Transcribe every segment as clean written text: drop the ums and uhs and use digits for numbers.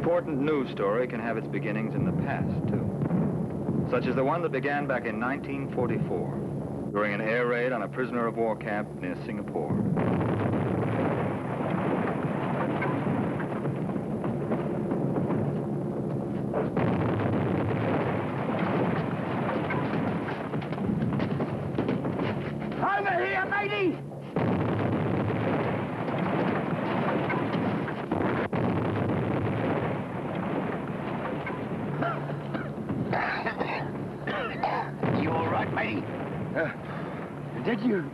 important news story can have its beginnings in the past, too. Such as the one that began back in 1944, during an air raid on a prisoner of war camp near Singapore. Over here, matey! You all right, matey? Did you?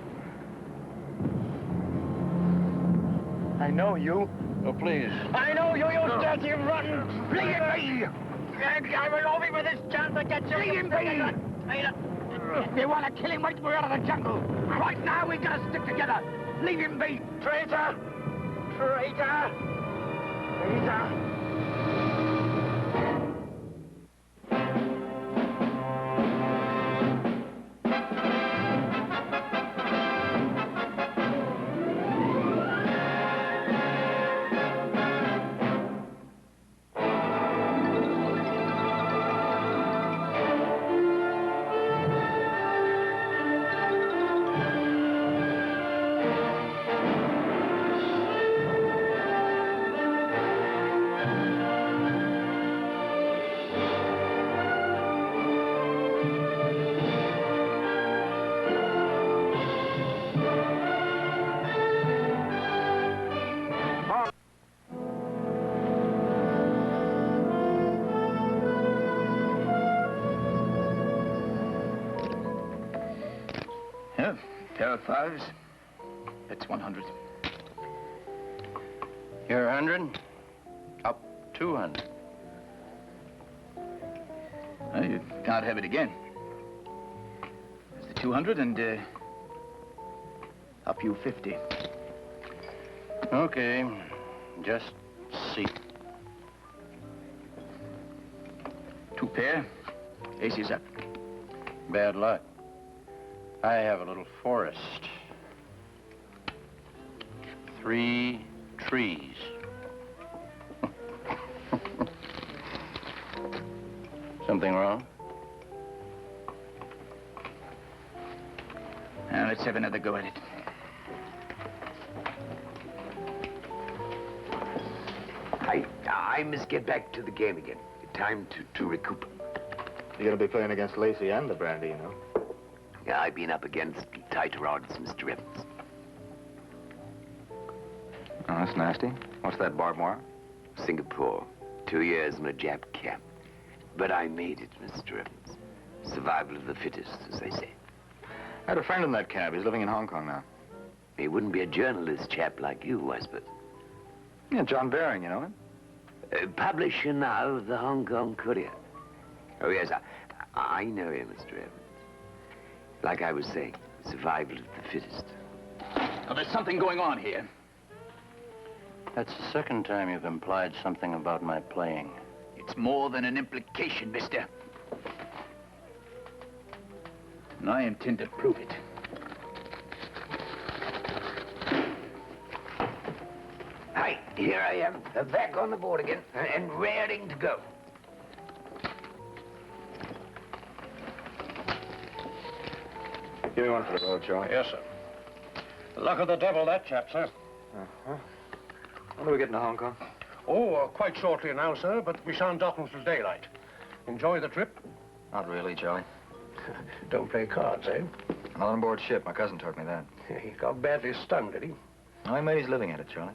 I know you. Oh, please. I know you, you dirty, rotten... Leave me! I will over with this chance to get you. Leave me! If you want to kill him, wait till we're out of the jungle. Right now, we gotta stick together. Leave him be. Traitor! Traitor! Traitor! Yeah, pair of fives. That's 100. You're 100. Up 200. Well, you can't have it again. There's the 200 and up you 50. Okay, just see. 2 pair, ace is up. Bad luck. I have a little forest. 3 trees. Something wrong? Now, let's have another go at it. I must get back to the game again. Time to recoup. You're going to be playing against Lacey and the Brandy, you know. Yeah, I've been up against tighter odds, Mr. Evans. Oh, that's nasty. What's that, barbed wire? Singapore. 2 years in a Jap camp. But I made it, Mr. Evans. Survival of the fittest, as they say. I had a friend in that cab. He's living in Hong Kong now. He wouldn't be a journalist chap like you, I suppose. Yeah, John Baring, you know him? Publisher now of the Hong Kong Courier. Oh, yes, I know him, Mr. Evans. Like I was saying, survival of the fittest. Now, there's something going on here. That's the second time you've implied something about my playing. It's more than an implication, mister. And I intend to prove it. Hi, here I am, back on the board again, and raring to go. Give me one for the road, Charlie. Yes, sir. Luck of the devil, that chap, sir. Uh-huh. When do we get into Hong Kong? Oh, quite shortly now, sir, but we shan't dock until daylight. Enjoy the trip? Not really, Charlie. Don't play cards, eh? Not on board ship. My cousin taught me that. He got badly stung, did he? I made his living at it, Charlie.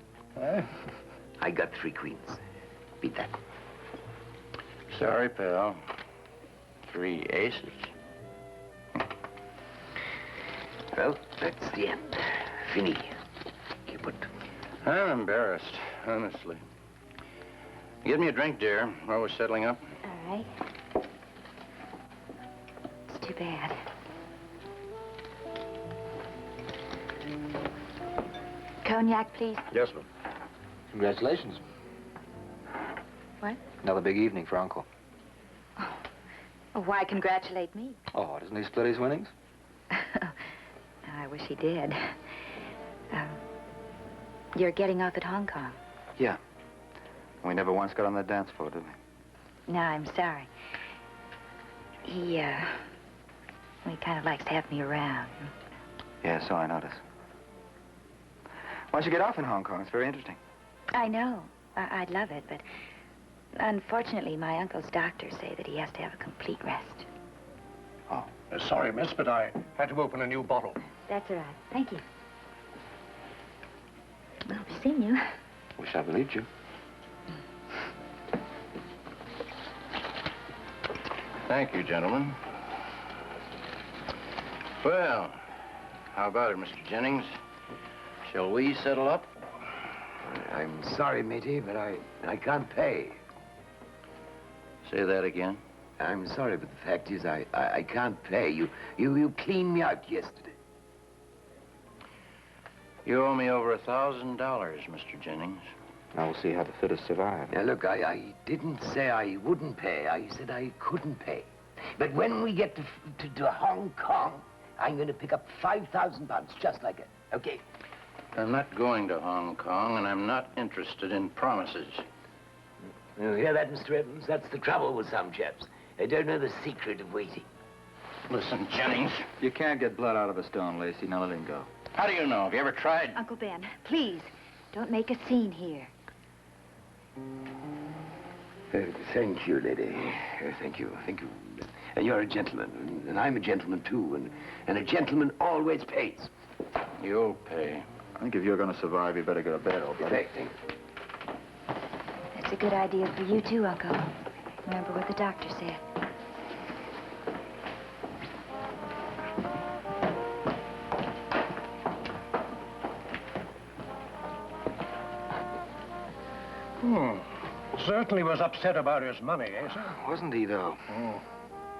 I got 3 queens. Beat that. Sorry, pal. 3 aces. Well, that's the end. Fini. Keep it. I'm embarrassed, honestly. Get me a drink, dear, while we're settling up. All right. It's too bad. Cognac, please. Yes, ma'am. Congratulations. What? Another big evening for Uncle. Oh, why congratulate me? Oh, doesn't he split his winnings? I wish he did. You're getting off at Hong Kong. Yeah. We never once got on the dance floor, did we? No, I'm sorry. He kind of likes to have me around. Yeah, so I notice. Why don't you get off in Hong Kong? It's very interesting. I know. I'd love it, but unfortunately, my uncle's doctors say that he has to have a complete rest. Oh, sorry, miss, but I had to open a new bottle. That's all right. Thank you. I'll be seeing you. Wish I believed you. Thank you, gentlemen. Well, how about it, Mr. Jennings? Shall we settle up? I'm sorry, matey, but I can't pay. Say that again. I'm sorry, but the fact is I can't pay. You cleaned me out yesterday. You owe me over $1,000, Mr. Jennings. Now we'll see how the fittest survive. Now, look, I didn't say I wouldn't pay. I said I couldn't pay. But when we get to Hong Kong, I'm going to pick up 5,000 pounds, just like it. Okay? I'm not going to Hong Kong, and I'm not interested in promises. You hear that, Mr. Evans? That's the trouble with some chaps. They don't know the secret of waiting. Listen, Jennings. You can't get blood out of a stone, Lacey. Now let him go. How do you know? Have you ever tried? Uncle Ben, please, don't make a scene here. Thank you, lady. Thank you. Thank you. You're a gentleman, and I'm a gentleman, too. And a gentleman always pays. You'll pay. I think if you're going to survive, you better go to bed, old buddy. Thank you. That's a good idea for you, too, Uncle. Remember what the doctor said. Certainly was upset about his money, eh, sir? Wasn't he, though?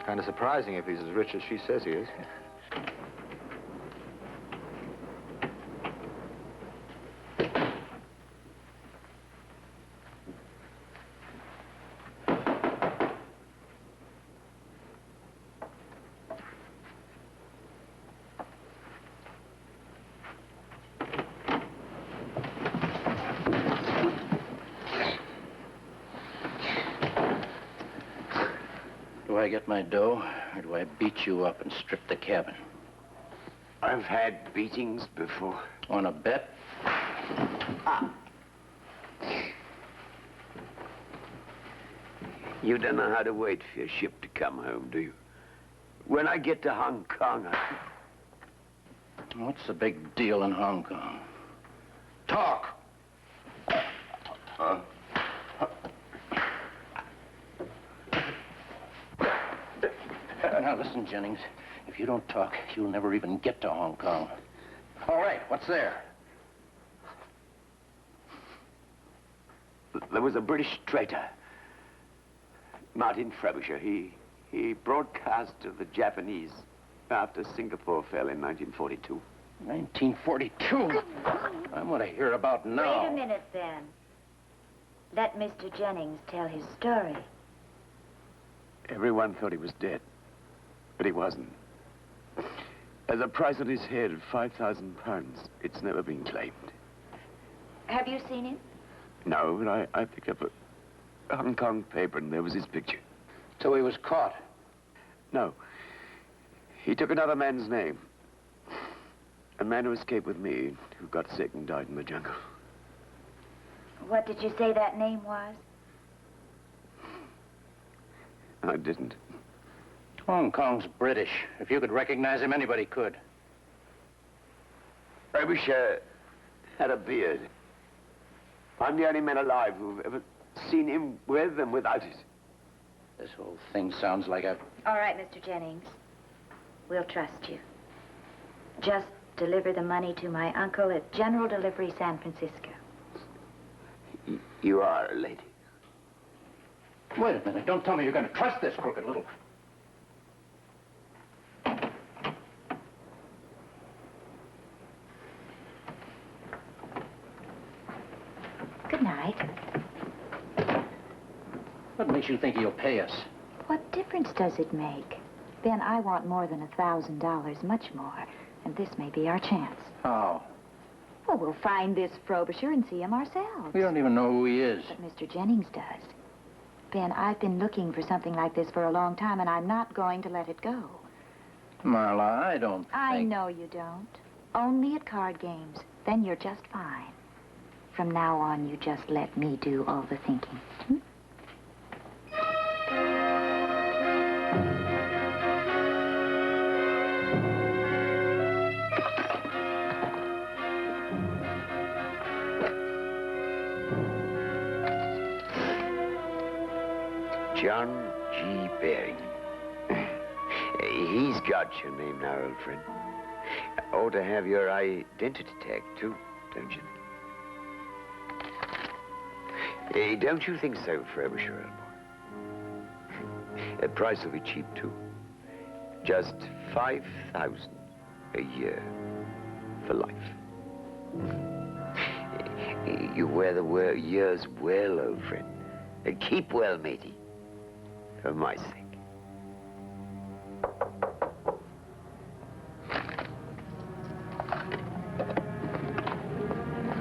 Kind of surprising if he's as rich as she says he is. Do I get my dough, or do I beat you up and strip the cabin? I've had beatings before. On a bet? You don't know how to wait for your ship to come home, do you? When I get to Hong Kong, What's the big deal in Hong Kong? Talk! Now, listen, Jennings. If you don't talk, you'll never even get to Hong Kong. All right, what's there? There was a British traitor, Martin Frobisher. He broadcast to the Japanese after Singapore fell in 1942. 1942? I'm going to hear about now. Wait a minute, then. Let Mr. Jennings tell his story. Everyone thought he was dead, but he wasn't. There's a price on his head of 5,000 pounds. It's never been claimed. Have you seen him? No, but I picked up a Hong Kong paper and there was his picture. So he was caught. No. He took another man's name. A man who escaped with me, who got sick and died in the jungle. What did you say that name was? I didn't. Hong Kong's British. If you could recognize him, anybody could. Frobisher had a beard. I'm the only man alive who've ever seen him with and without it. This whole thing sounds like a... All right, Mr. Jennings. We'll trust you. Just deliver the money to my uncle at General Delivery, San Francisco. You are a lady. Wait a minute. Don't tell me you're going to trust this crooked little... Good night. What makes you think he'll pay us? What difference does it make? Ben, I want more than $1,000, much more. And this may be our chance. How? Well, we'll find this Frobisher and see him ourselves. We don't even know who he is. But Mr. Jennings does. Ben, I've been looking for something like this for a long time, and I'm not going to let it go. Marla, I don't I think... know you don't. Only at card games. Then you're just fine. From now on, you just let me do all the thinking. Hmm? John G. Baring. He's got your name now, old friend. Ought to have your identity tag, too, don't you? Don't you think so, Frobisher Elmore? The price will be cheap, too. Just $5,000 a year for life. You wear the years well, old friend. Keep well, matey. For my sake.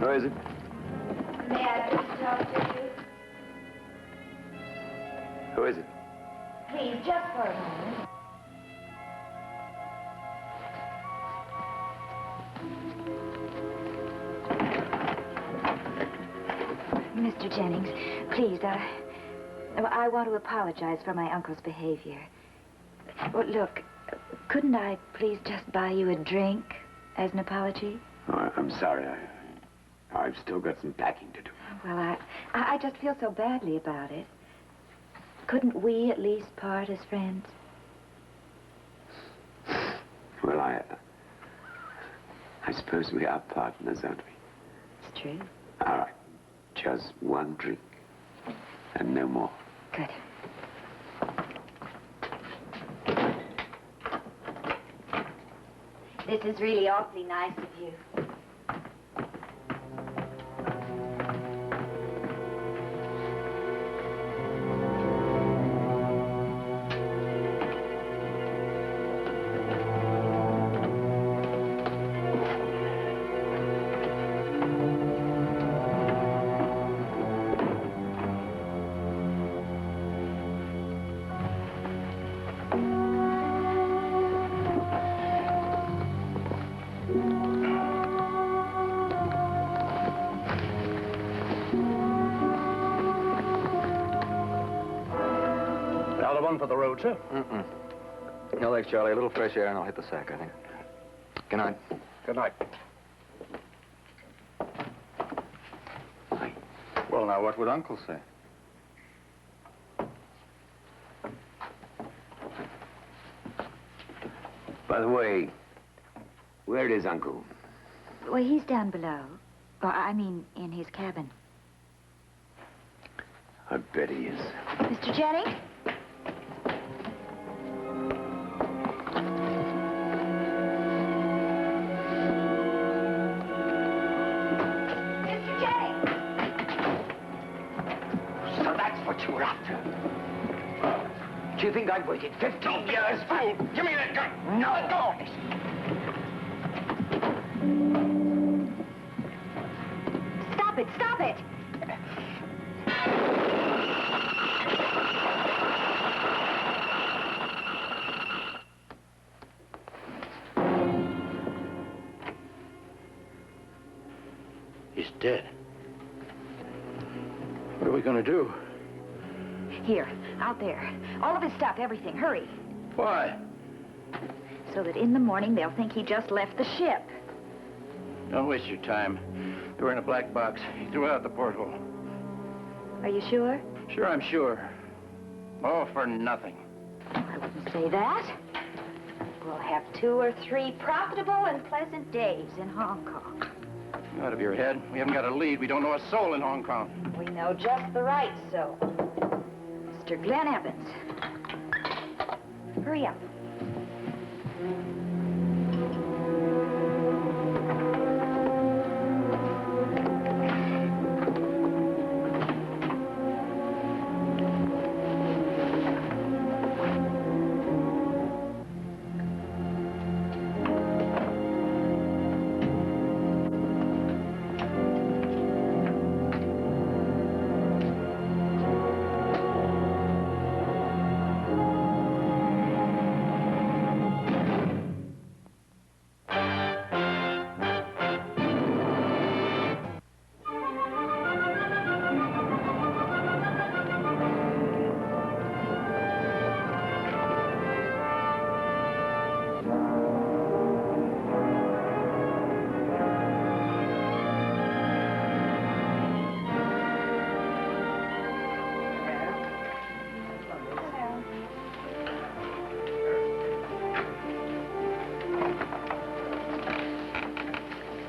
Who is it? May I please talk to you? Who is it? Please, just for a moment. Mr. Jennings, please, I want to apologize for my uncle's behavior. Well, look, couldn't I please just buy you a drink as an apology? Oh, I'm sorry. I've still got some packing to do. Well, I just feel so badly about it. Couldn't we at least part as friends? Well, I suppose we are partners, aren't we? It's true. All right. Just one drink. And no more. Good. This is really awfully nice of you. Now the one for the road, sir. No thanks, Charlie. A little fresh air and I'll hit the sack, I think. Good night. Good night. Well, now, what would Uncle say? By the way, where is Uncle? Well, he's down below. Or, I mean, in his cabin. I bet he is. Mr. Jennings? Mr. Jennings! So that's what you were after. Do you think I've waited 15 years for... Give me that gun. No. Let go. Stop it! Stop it! He's dead. What are we going to do? Here, out there. All of his stuff, everything. Hurry. Why? So that in the morning they'll think he just left the ship. Don't waste your time. They were in a black box. He threw out the porthole. Are you sure? Sure, I'm sure. All for nothing. I wouldn't say that. We'll have 2 or 3 profitable and pleasant days in Hong Kong. Out of your head. We haven't got a lead. We don't know a soul in Hong Kong. We know just the right so. Mr. Glenn Evans. Hurry up.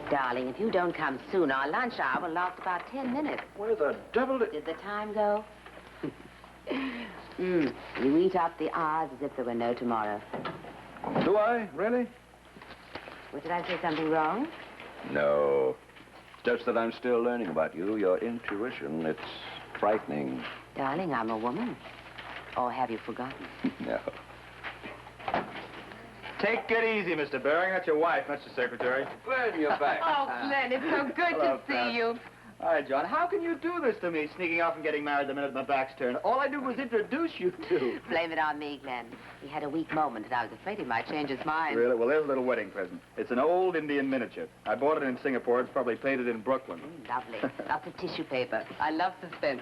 Darling, if you don't come soon, our lunch hour will last about 10 minutes. Where the devil did... Did the time go? You eat up the odds as if there were no tomorrow. Do I? Really? Well, did I say something wrong? No. Just that I'm still learning about you. Your intuition, it's frightening. Darling, I'm a woman. Or have you forgotten? No. Take it easy, Mr. Bering. That's your wife, not your secretary. Glenn, you're back. Oh, Glenn, it's so good Hello, to see Pat. you. Hi, John. How can you do this to me, sneaking off and getting married the minute my back's turned? All I did was introduce you two. Blame it on me, Glenn. He had a weak moment, and I was afraid he might change his mind. Really? Well, there's a little wedding present. It's an old Indian miniature. I bought it in Singapore. It's probably painted in Brooklyn. Lovely. Lots of tissue paper. I love suspense.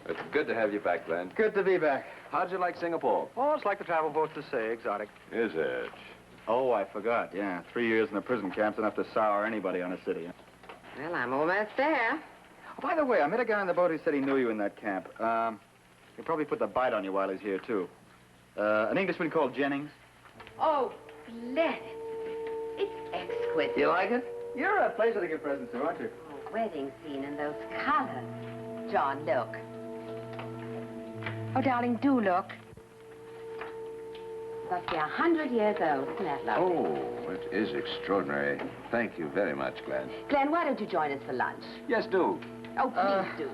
It's good to have you back, Glenn. Good to be back. How'd you like Singapore? Oh, it's like the travel boats to say, exotic. Is it? Oh, I forgot. Yeah, 3 years in a prison camp's enough to sour anybody on a city. Well, I'm almost there. Oh, by the way, I met a guy on the boat who said he knew you in that camp. He'll probably put the bite on you while he's here, too. An Englishman called Jennings. Oh, bless it. It's exquisite. You like it? You're a pleasure to give presents to, aren't you? Oh, wedding scene and those colors. John, look. Oh, darling, do look. Must be 100 years old. Isn't that lovely? Oh, it is extraordinary. Thank you very much, Glenn. Glenn, why don't you join us for lunch? Yes, do. Oh, please do.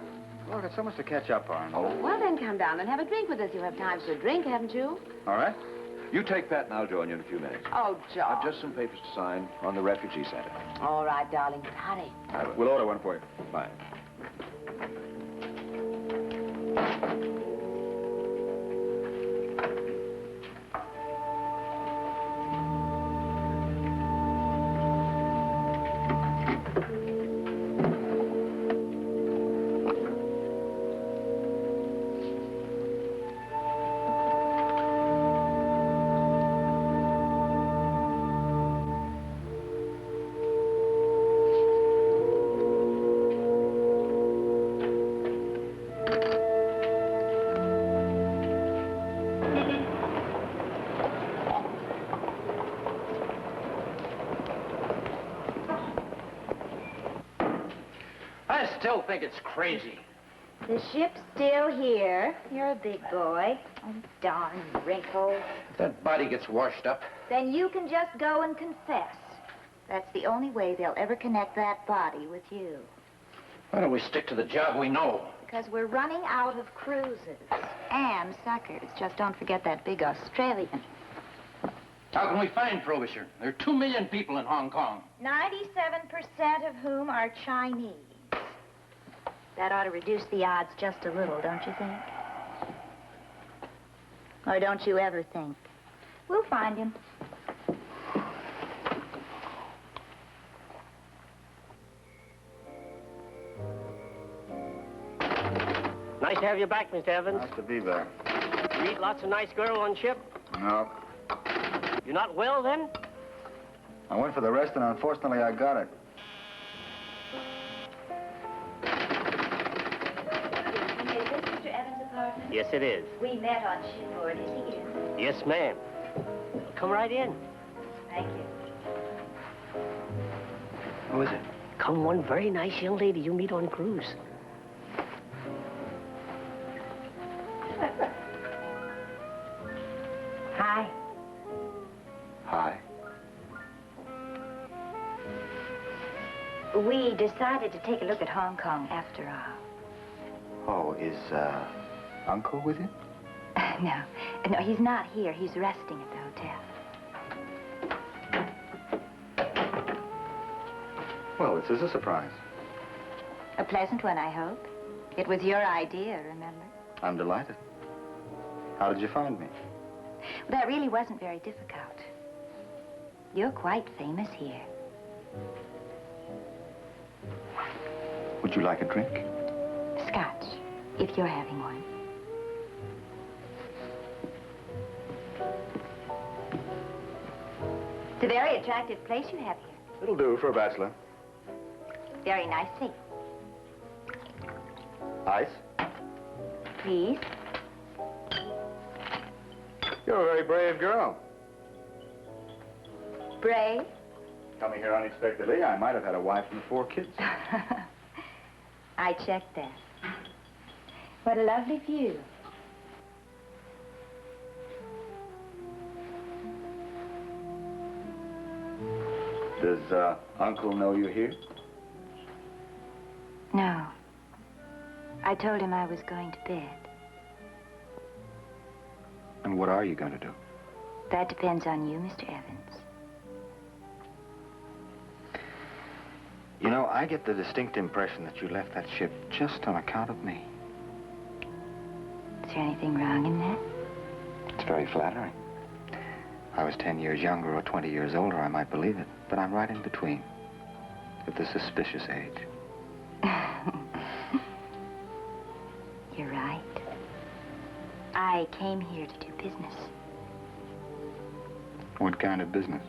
Look, there's so much to catch up on. Oh. Well, then come down and have a drink with us. You have time for a drink, haven't you? All right. You take Pat and I'll join you in a few minutes. Oh, John. I've just some papers to sign on the refugee center. All right, darling, but hurry. We'll order one for you. Bye. I still think it's crazy. The ship's still here. You're a big boy. Oh, darn wrinkles. If that body gets washed up, Then you can just go and confess. That's the only way they'll ever connect that body with you. why don't we stick to the job we know? Because we're running out of cruises. And suckers. Just don't forget that big Australian. How can we find Frobisher? There are 2 million people in Hong Kong. 97% of whom are Chinese. That ought to reduce the odds just a little, don't you think? Or don't you ever think? We'll find him. Nice to have you back, Mr. Evans. Nice to be back. You meet lots of nice girls on ship. No. You're not well, then? I went for the rest, and unfortunately, I got it. Is this Mr. Evans' apartment? Yes, it is. We met on shipboard. Is he in? Yes, ma'am. Come right in. Thank you. Who is it? Come one very nice young lady you meet on cruise. Hi. Hi. We decided to take a look at Hong Kong after all. Oh, is, Uncle with you? No. No, he's not here. He's resting at the hotel. Well, this is a surprise. A pleasant one, I hope. It was your idea, remember? I'm delighted. How did you find me? Well, that really wasn't very difficult. You're quite famous here. Would you like a drink? Scotch, if you're having one. It's a very attractive place you have here. It'll do for a bachelor. Very nicely. Ice? Please. You're a very brave girl. Brave? Coming here unexpectedly, I might have had a wife and 4 kids. I checked that. What a lovely view. Does Uncle know you're here? No. I told him I was going to bed. And what are you going to do? That depends on you, Mr. Evans. You know, I get the distinct impression that you left that ship just on account of me. Is there anything wrong in that? It's very flattering. If I was 10 years younger or 20 years older, I might believe it. But I'm right in between. At the suspicious age. You're right. I came here to do business. What kind of business?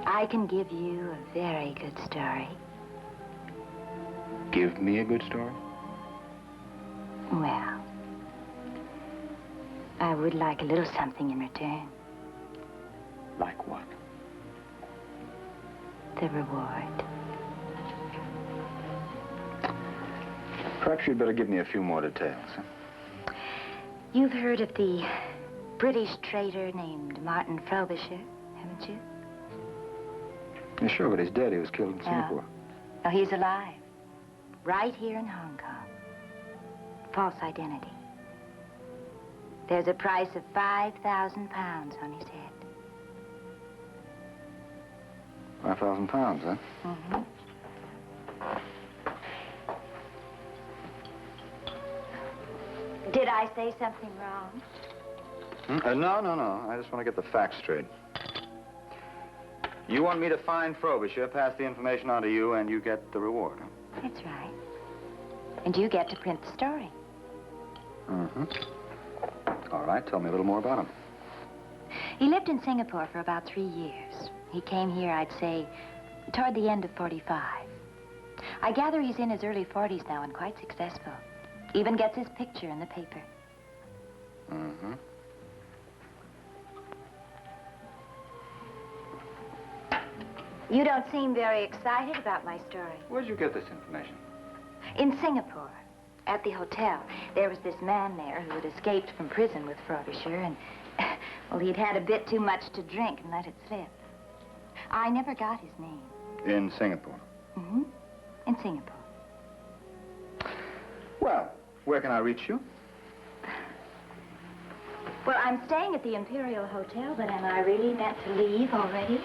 I can give you a very good story. Give me a good story? Well, I would like a little something in return. Like what? The reward. Perhaps you'd better give me a few more details. Huh? You've heard of the British trader named Martin Frobisher, haven't you? Yeah, sure, but he's dead. He was killed in No. Singapore. No, he's alive. Right here in Hong Kong. False identity. There's a price of 5,000 pounds on his head. 5,000 pounds, huh? Mm-hmm. Did I say something wrong? No. I just want to get the facts straight. You want me to find Frobisher, pass the information on to you, and you get the reward, huh? That's right. And you get to print the story. Mm-hmm. All right, tell me a little more about him. He lived in Singapore for about 3 years. He came here, I'd say, toward the end of 45. I gather he's in his early 40s now and quite successful. Even gets his picture in the paper. Mm-hmm. You don't seem very excited about my story. Where'd you get this information? In Singapore, at the hotel, there was this man there who had escaped from prison with Frobisher, and, well, he'd had a bit too much to drink and let it slip. I never got his name. In Singapore. Mm-hmm. In Singapore. Well, where can I reach you? Well, I'm staying at the Imperial Hotel, but am I really meant to leave already?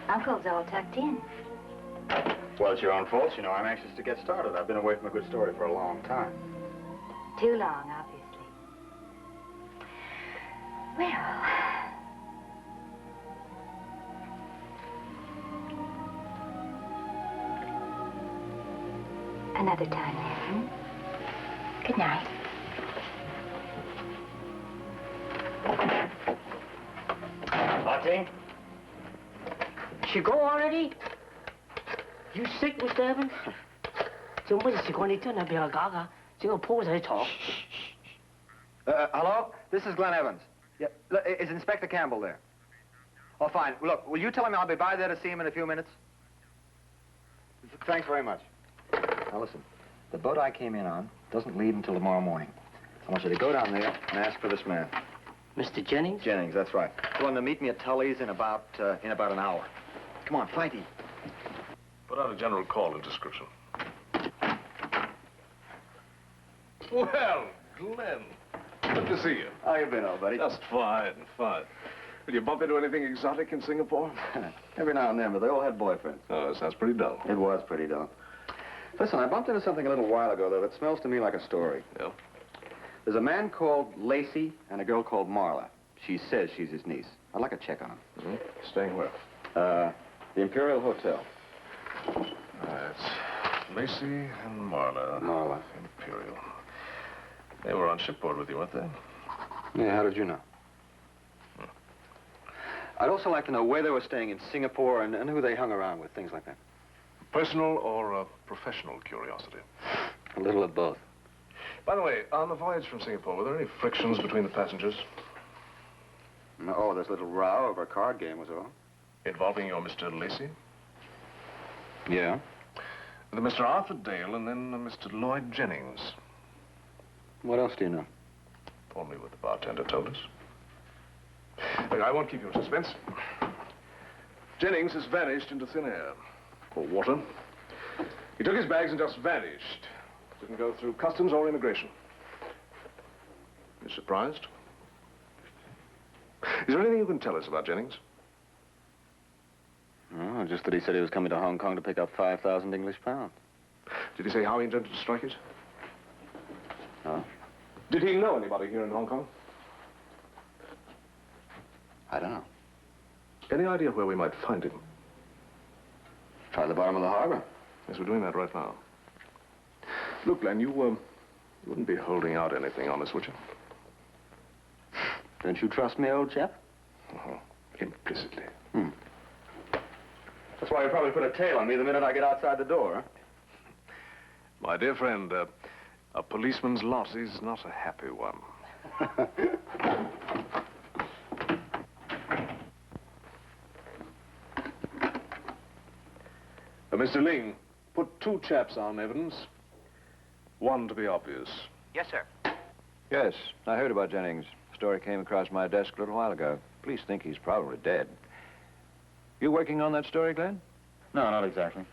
Uncle's all tucked in. Well, it's your own fault. You know, I'm anxious to get started. I've been away from a good story for a long time. Too long, obviously. Well... Another time, then. Good night. Lottie? She go already? You sick, Mr. Evans? 做乜事講你真係比較假㗎？整個鋪仔床。 Hello? This is Glenn Evans. Yeah, is Inspector Campbell there? Oh, fine. Look, will you tell him I'll be by there to see him in a few minutes? Thanks very much. Now, listen. The boat I came in on doesn't leave until tomorrow morning. I want you to go down there and ask for this man. Mr. Jennings? Jennings, that's right. Tell him to meet me at Tully's in about an hour. Come on, Flighty. Put out a general call and description. Well, Glenn, good to see you. How you been, old buddy? Just fine. Did you bump into anything exotic in Singapore? Every now and then, but they all had boyfriends. Oh, that sounds pretty dull. It was pretty dull. Listen, I bumped into something a little while ago, though, that smells to me like a story. Yeah? There's a man called Lacey and a girl called Marla. She says she's his niece. I'd like to check on him. Mm-hmm. Staying where? The Imperial Hotel. That's Lacey and Marla. Marla. Imperial. They were on shipboard with you, weren't they? Yeah, how did you know? I'd also like to know where they were staying in Singapore and who they hung around with, things like that. Personal or professional curiosity? A little of both. By the way, on the voyage from Singapore, were there any frictions between the passengers? Oh, this little row over a card game was all. Involving your Mr. Lacey? Yeah? The Mr. Arthur Dale and then Mr. Lloyd Jennings. What else do you know? Only what the bartender told us. Look, I won't keep you in suspense. Jennings has vanished into thin air. Or water. He took his bags and just vanished. Didn't go through customs or immigration. You surprised? Is there anything you can tell us about Jennings? Oh, just that he said he was coming to Hong Kong to pick up 5,000 English pounds. Did he say how he intended to strike it? No? Did he know anybody here in Hong Kong? I don't know. Any idea where we might find him? Try the bottom of the harbor. Yes, we're doing that right now. Look, Glenn, you wouldn't be holding out anything on us, would you? Don't you trust me, old chap? Uh-huh. Implicitly. That's why you probably put a tail on me the minute I get outside the door. My dear friend, a policeman's lot is not a happy one. Mr. Ling, put 2 chaps on evidence. One to be obvious. Yes, sir. Yes, I heard about Jennings. Story came across my desk a little while ago. Police think he's probably dead. You working on that story, Glenn? No, not exactly.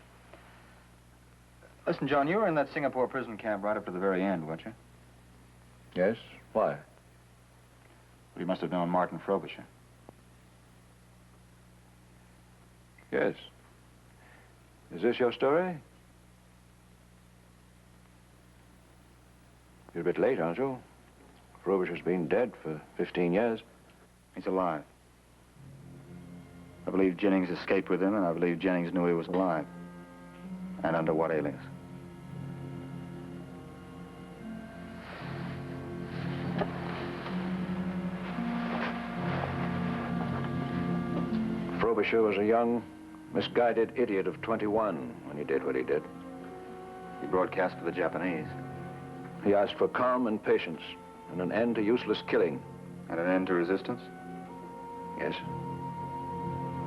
Listen, John, you were in that Singapore prison camp right up to the very end, weren't you? Yes. Why? Well, you must have known Martin Frobisher. Yes. Is this your story? You're a bit late, aren't you? Frobisher's been dead for 15 years. He's alive. I believe Jennings escaped with him, and I believe Jennings knew he was alive. And under what alias? Frobisher was a young, misguided idiot of 21 when he did what he did. He broadcast to the Japanese. He asked for calm and patience and an end to useless killing. And an end to resistance? Yes.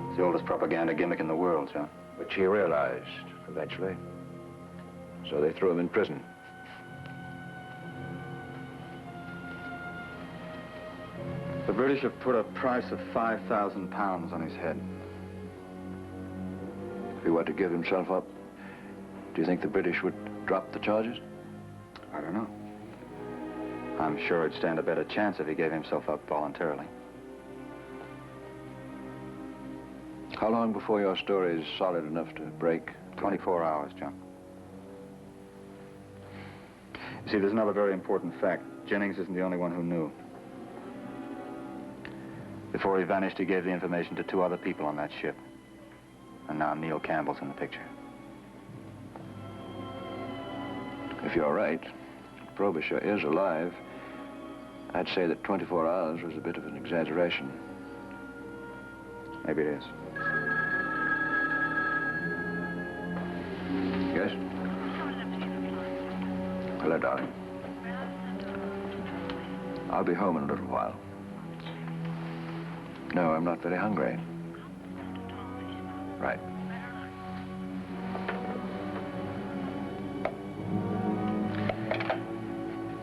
It's the oldest propaganda gimmick in the world, John. Which he realized eventually. So they threw him in prison. The British have put a price of 5,000 pounds on his head. If he were to give himself up, do you think the British would drop the charges? I don't know. I'm sure he'd stand a better chance if he gave himself up voluntarily. How long before your story is solid enough to break? 24 hours, John. You see, there's another very important fact. Jennings isn't the only one who knew. Before he vanished, he gave the information to 2 other people on that ship. And now Neil Campbell's in the picture. If you're right, Frobisher is alive. I'd say that 24 hours was a bit of an exaggeration. Maybe it is. Yes? Hello, darling. I'll be home in a little while. No, I'm not very hungry. Right.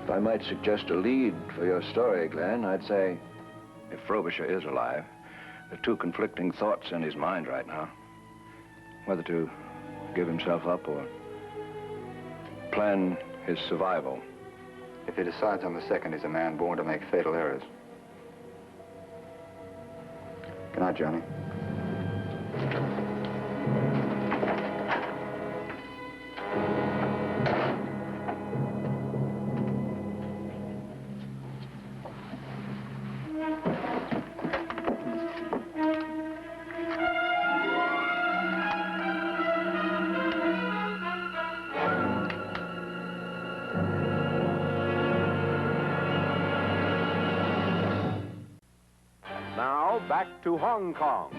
If I might suggest a lead for your story, Glenn, I'd say if Frobisher is alive, there are 2 conflicting thoughts in his mind right now. Whether to give himself up or plan his survival. If he decides on the second, he's a man born to make fatal errors. Good night, Johnny. Now, back to Hong Kong.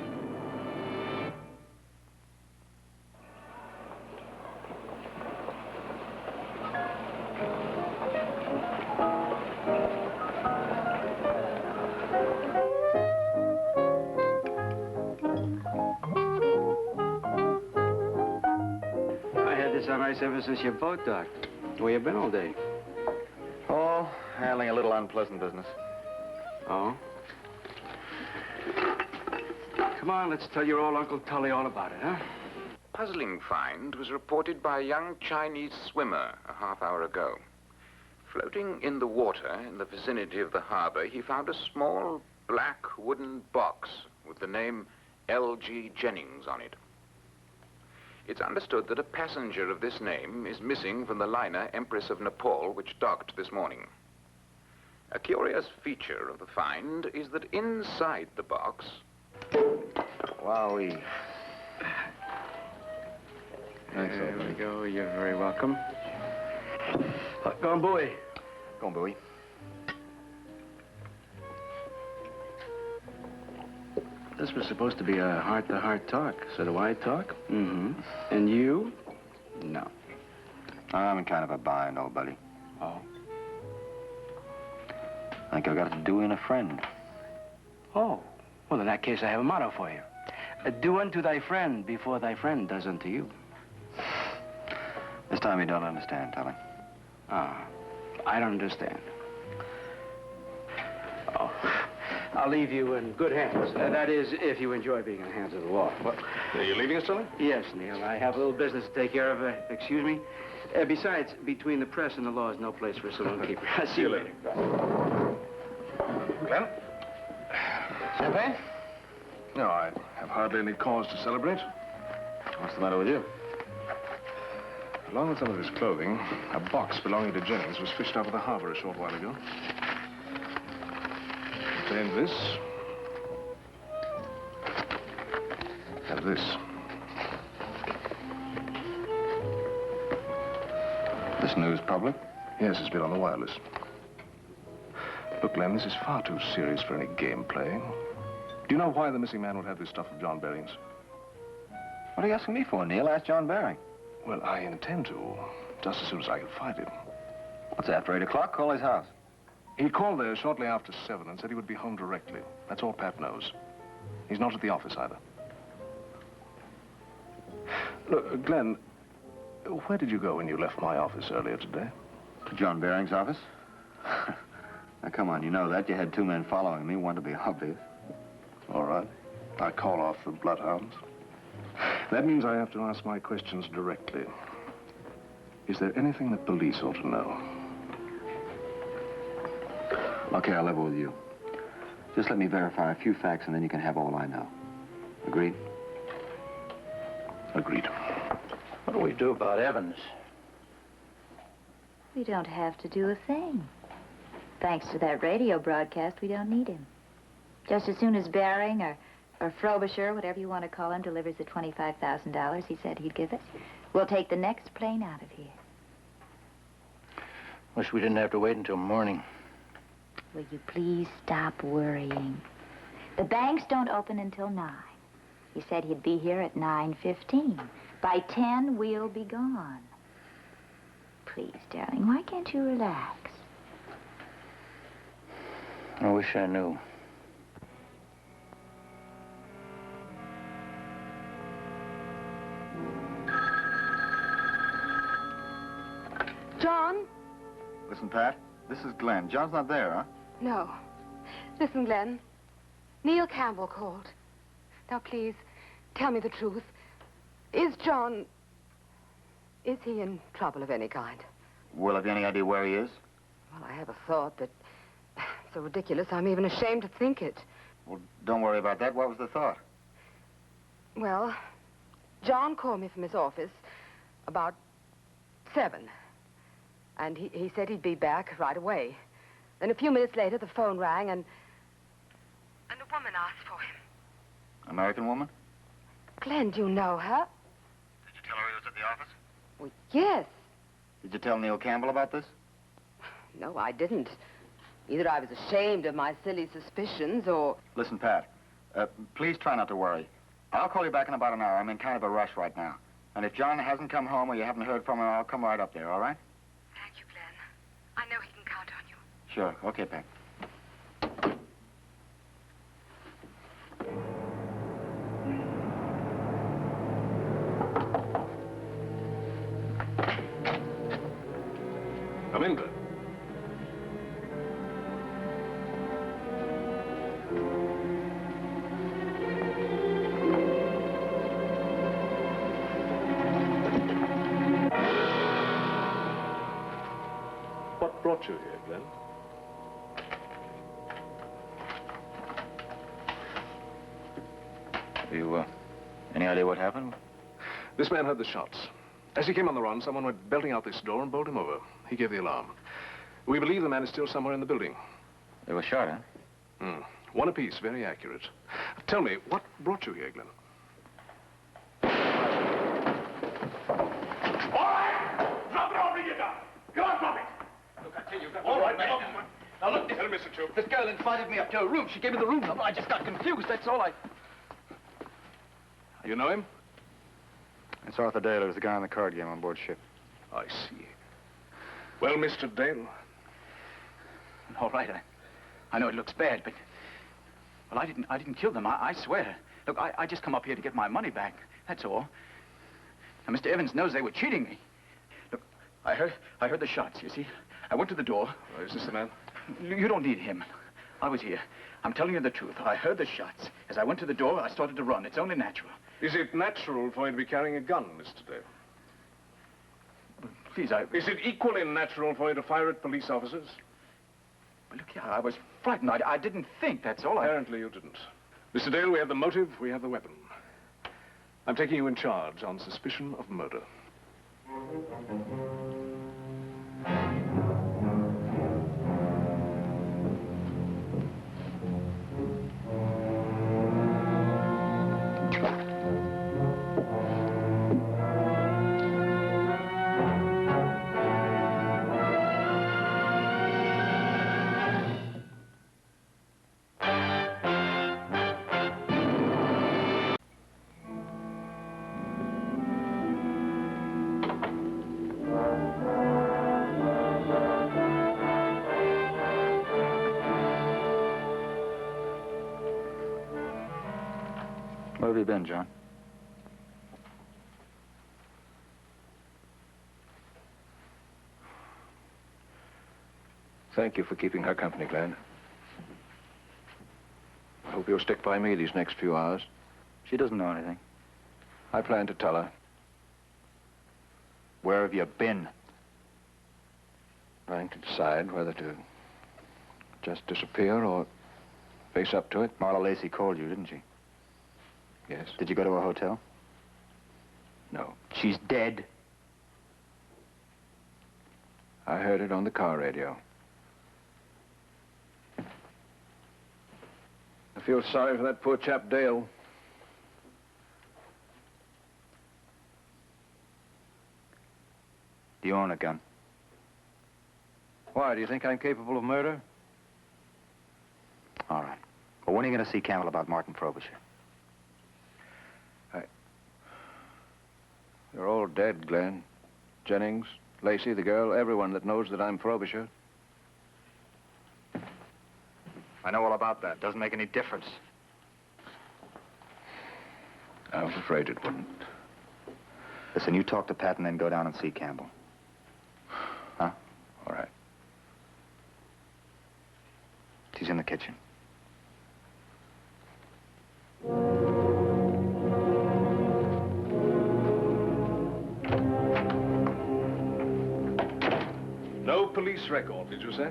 place on ice ever since your boat docked. Where you been all day? Oh, handling a little unpleasant business. Oh? Come on, let's tell your old Uncle Tully all about it, huh? Puzzling find was reported by a young Chinese swimmer a half hour ago. Floating in the water in the vicinity of the harbor, he found a small black wooden box with the name L.G. Jennings on it. It's understood that a passenger of this name is missing from the liner Empress of Nepal, which docked this morning. A curious feature of the find is that inside the box... Wowee. There we go. You're very welcome. Go on, Bowie. Go on, Bowie. This was supposed to be a heart-to-heart talk. So do I talk? Mm-hmm. And you? No. I'm in kind of a bind, old buddy. Oh? I think I've got to do in a friend. Oh. Well, in that case, I have a motto for you. Do unto thy friend before thy friend does unto you. This time you don't understand, Tully. Ah, I don't understand. Oh, I'll leave you in good hands. That is, if you enjoy being in the hands of the law. What? Are you leaving us, Tully? Yes, Neil. I have a little business to take care of. Excuse me. Besides, between the press and the law is no place for a saloon keeper. I'll see you later. Glenn? Champagne? No, I have hardly any cause to celebrate. What's the matter with you? Along with some of his clothing, a box belonging to Jennings was fished out of the harbor a short while ago. Contained this. And this. This news public? Yes, it's been on the wireless. Look, Glenn, this is far too serious for any game playing. Do you know why the missing man would have this stuff of John Baring's? What are you asking me for, Neil? Ask John Baring. Well, I intend to, just as soon as I can find him. What's after 8 o'clock? Call his house. He called there shortly after 7 and said he would be home directly. That's all Pat knows. He's not at the office either. Look, Glenn, where did you go when you left my office earlier today? To John Baring's office? Now, come on, you know that. You had 2 men following me. One to be obvious. All right. I call off the bloodhounds. That means I have to ask my questions directly. Is there anything the police ought to know? Okay, I'll level with you. Just let me verify a few facts, and then you can have all I know. Agreed? Agreed. What do we do about Evans? We don't have to do a thing. Thanks to that radio broadcast, we don't need him. Just as soon as Baring or Frobisher, whatever you want to call him, delivers the $25,000 he said he'd give us, we'll take the next plane out of here. Wish we didn't have to wait until morning. Will you please stop worrying? The banks don't open until 9. He said he'd be here at 9:15. By 10, we'll be gone. Please, darling, why can't you relax? I wish I knew. John? Listen, Pat, this is Glenn. John's not there, huh? No. Listen, Glenn. Neil Campbell called. Now, please, tell me the truth. Is he in trouble of any kind? Well, have you any idea where he is? Well, I have a thought that... so ridiculous, I'm even ashamed to think it. Well, don't worry about that. What was the thought? Well, John called me from his office about 7. And he said he'd be back right away. Then a few minutes later, the phone rang, and a woman asked for him. American woman? Glenn, do you know her? Did you tell her he was at the office? Well, yes. Did you tell Neil Campbell about this? No, I didn't. Either I was ashamed of my silly suspicions, or... Listen, Pat, please try not to worry. I'll call you back in about an hour. I'm in kind of a rush right now. And if John hasn't come home or you haven't heard from him, I'll come right up there, all right? Thank you, Glenn. I know he can count on you. Sure. Okay, Pat. Come in, Glenn. What brought you here, Glenn? Have you, any idea what happened? This man heard the shots. As he came on the run, someone went belting out this door and bowled him over. He gave the alarm. We believe the man is still somewhere in the building. They were shot, huh? One apiece, very accurate. Tell me, what brought you here, Glenn? All right! Drop it or bring it down. Go on, drop it. Look, I tell you, All right, man. Now, look, Tell Mr. Chope. this girl invited me up to her room. She gave me the room number. I just got confused, that's all. You know him? It's Arthur Dale. It was the guy on the card game on board ship. I see. Well, Mr. Dale, All right, I know it looks bad, but... Well, I didn't kill them, I swear. Look, I just come up here to get my money back, that's all. Now, Mr. Evans knows they were cheating me. Look, I heard the shots, you see. I went to the door. is this the man? You don't need him. I was here. I'm telling you the truth. I heard the shots. As I went to the door, I started to run. It's only natural. Is it natural for you to be carrying a gun, Mr. Dale? Please, Is it equally natural for you to fire at police officers? Look here, I was frightened. I didn't think, that's all. Apparently you didn't. Mr. Dale, we have the motive, we have the weapon. I'm taking you in charge on suspicion of murder. Where have you been, John? Thank you for keeping her company, Glenn. I hope you'll stick by me these next few hours. She doesn't know anything. I plan to tell her. Where have you been? Trying to decide whether to just disappear or face up to it. Marla Lacey called you, didn't she? Yes. Did you go to a hotel? No. She's dead. I heard it on the car radio. I feel sorry for that poor chap, Dale. Do you own a gun? Why, do you think I'm capable of murder? All right. Well, when are you going to see Campbell about Martin Frobisher? They're all dead, Glenn. Jennings, Lacey, the girl, everyone that knows that I'm Frobisher. I know all about that. Doesn't make any difference. I was afraid it wouldn't. Listen, you talk to Pat and then go down and see Campbell. Huh? All right. She's in the kitchen. No police record, did you say?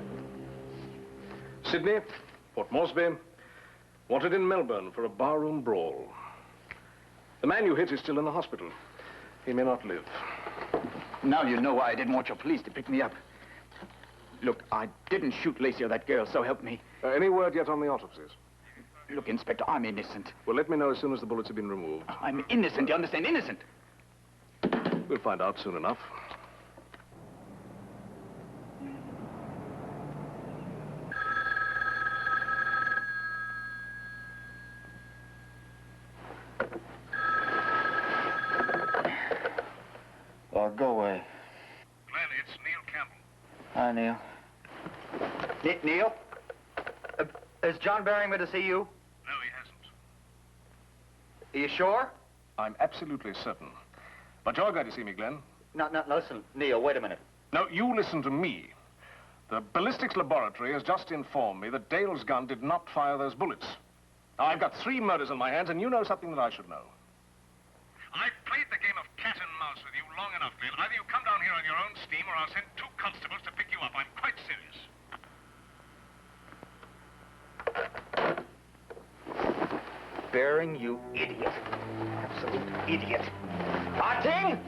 Sydney, Port Moresby, wanted in Melbourne for a barroom brawl. The man you hit is still in the hospital. He may not live. Now you know why I didn't want your police to pick me up. Look, I didn't shoot Lacey or that girl, so help me. Any word yet on the autopsies? Look, Inspector, I'm innocent. Well, let me know as soon as the bullets have been removed. I'm innocent, you understand? Innocent. We'll find out soon enough. Well, go away. Glenn, it's Neil Campbell. Hi, Neil. Neil? Is John Barrington to see you? No, he hasn't. Are you sure? I'm absolutely certain. But you're going to see me, Glenn. No, listen, Neil, wait a minute. No, you listen to me. The ballistics laboratory has just informed me that Dale's gun did not fire those bullets. Now, I've got 3 murders on my hands, and you know something that I should know. I've played the game of cat and mouse with you long enough, Glenn. Either you come down here on your own steam, or I'll send 2 constables to pick you up. I'm quite serious. Bearing, you idiot. Absolute idiot. Martin!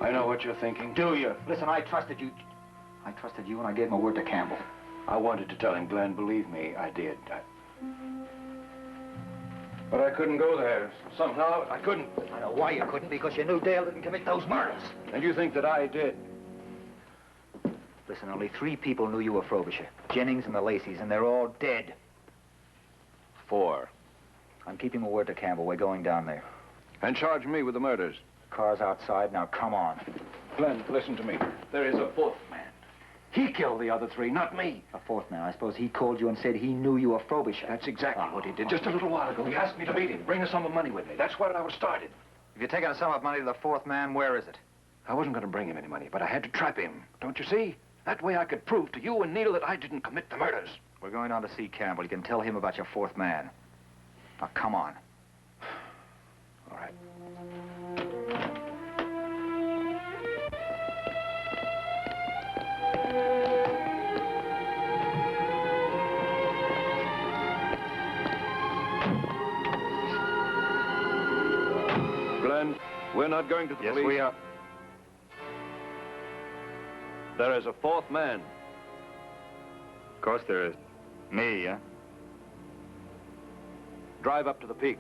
I know what you're thinking. Do you? Listen, I trusted you. I trusted you, and I gave my word to Campbell. I wanted to tell him, Glenn. Believe me, I did. But I couldn't go there. Somehow, I couldn't. I know why you couldn't, because you knew Dale didn't commit those murders. And you think that I did? Listen, only 3 people knew you were Frobisher. Jennings and the Lacey's, and they're all dead. 4. I'm keeping my word to Campbell. We're going down there. And charge me with the murders. Car's outside. Now, come on. Glenn, listen to me. There is a 4th man. He killed the other 3, not me. A 4th man. I suppose he called you and said he knew you were Frobisher. That's exactly what he did. Just a little while ago, he asked me to meet him, bring a sum of money with me. That's where I was started. If you're taking a sum of money to the 4th man, where is it? I wasn't going to bring him any money, but I had to trap him. Don't you see? That way I could prove to you and Neil that I didn't commit the murders. We're going down to see Campbell. You can tell him about your 4th man. Now, come on. All right. Glenn, we're not going to the police. Yes, we are. There is a 4th man. Of course there is. Me, huh? Drive up to the peak.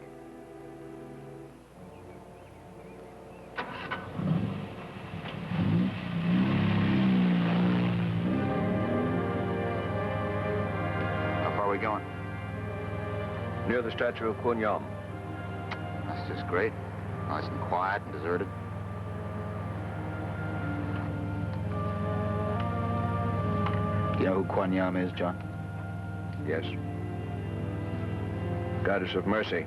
How far are we going? Near the statue of Kun Yam. That's just great. Nice and quiet and deserted. You know who Kuan Yam is, John? Yes. Goddess of Mercy.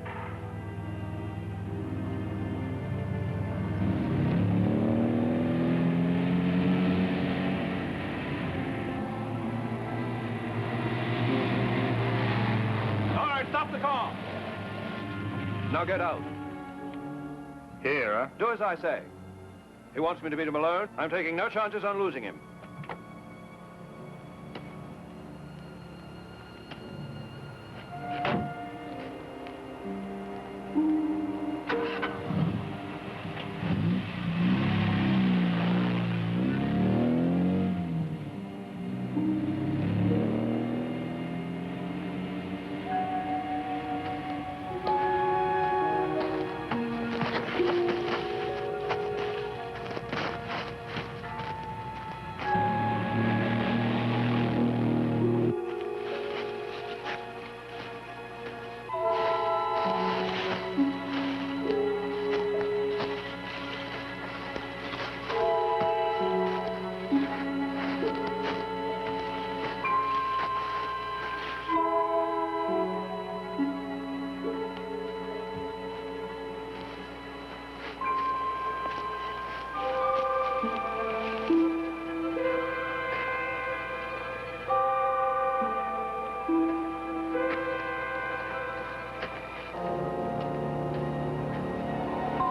All right, stop the car. Now get out. Here, huh? Do as I say. He wants me to meet him alone. I'm taking no chances on losing him.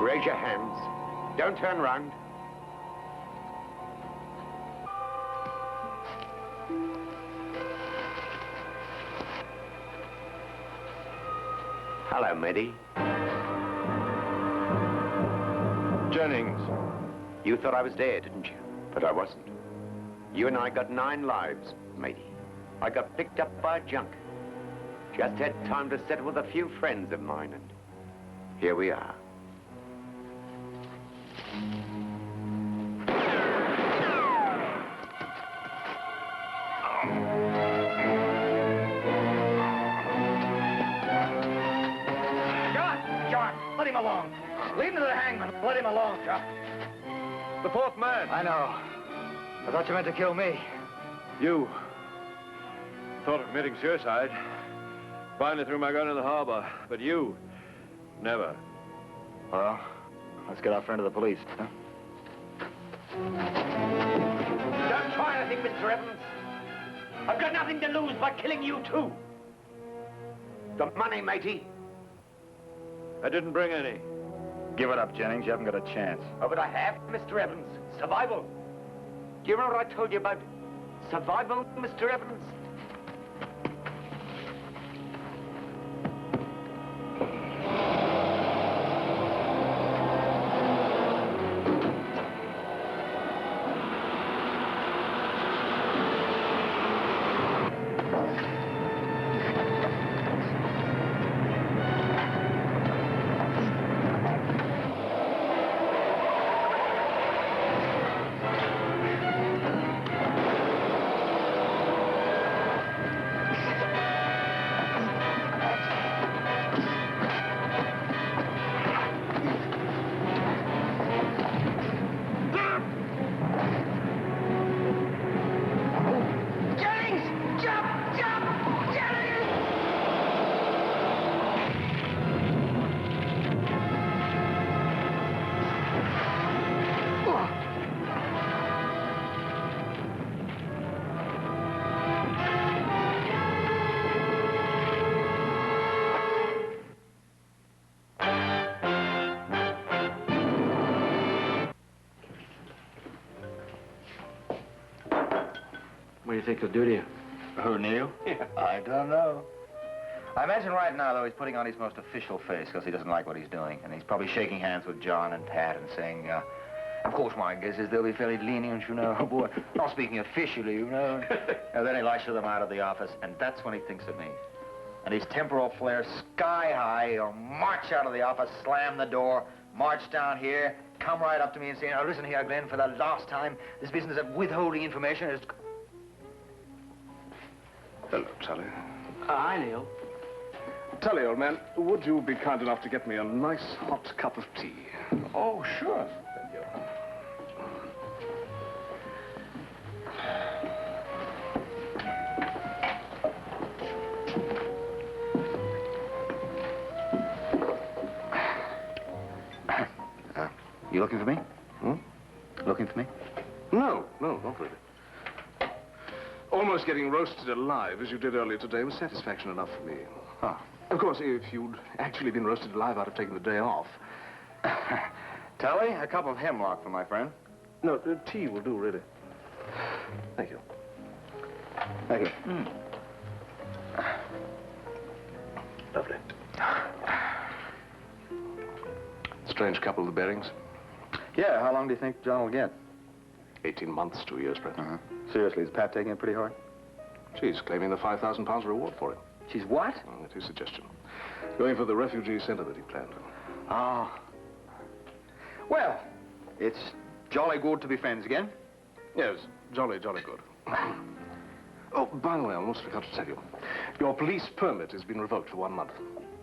Raise your hands. Don't turn round. Hello, Mitty. Jennings. You thought I was dead, didn't you? But I wasn't. You and I got 9 lives, matey. I got picked up by a junk. Just had time to settle with a few friends of mine, and here we are. along. Lead him to the hangman. Let him alone, Chuck. The fourth man. I know. I thought you meant to kill me. You thought of committing suicide. Finally threw my gun in the harbor. But you, never. Well, let's get our friend to the police, huh? Don't try anything, Mr. Evans. I've got nothing to lose but killing you, too. The money, matey. I didn't bring any. Give it up, Jennings. You haven't got a chance. Oh, but I have, Mr. Evans. Survival. Do you remember what I told you about survival, Mr. Evans? What do you think he'll do to you? Who, Neil? I don't know. I imagine right now, though, he's putting on his most official face because he doesn't like what he's doing. And he's probably shaking hands with John and Pat and saying, of course, my guess is they'll be fairly lenient, you know. Oh, boy. Not speaking officially, you know. And then he'll usher them out of the office, and that's when he thinks of me. And his temper will flare sky high. He'll march out of the office, slam the door, march down here, come right up to me and say, now, listen here, Glenn, for the last time, this business of withholding information is... Hello, Tully. Hi, Neil. Tully, old man, would you be kind enough to get me a nice hot cup of tea? Oh, sure. Thank you. You looking for me? Hmm? Looking for me? No, not really. Almost getting roasted alive, as you did earlier today, was satisfaction enough for me. Huh. Of course, if you'd actually been roasted alive, I'd have taken the day off. Tully, a cup of hemlock for my friend. No, tea will do, really. Thank you. Thank you. Lovely. Strange couple of the Bearings. Yeah, how long do you think John will get? 18 months, 2 years, perhaps. Seriously, is Pat taking it pretty hard? She's claiming the £5,000 reward for it. She's what? Oh, that's his suggestion. Going for the refugee center that he planned. Ah. Well, it's jolly good to be friends again. Yes, jolly good. Oh, by the way, I almost forgot to tell you. Your police permit has been revoked for 1 month.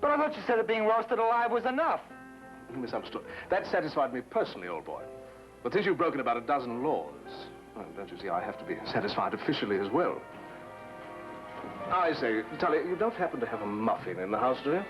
But I thought you said that being roasted alive was enough. You misunderstood. That satisfied me personally, old boy. But since you've broken about a dozen laws, well, don't you see, I have to be satisfied officially as well. I say, Tully, you don't happen to have a muffin in the house, do you?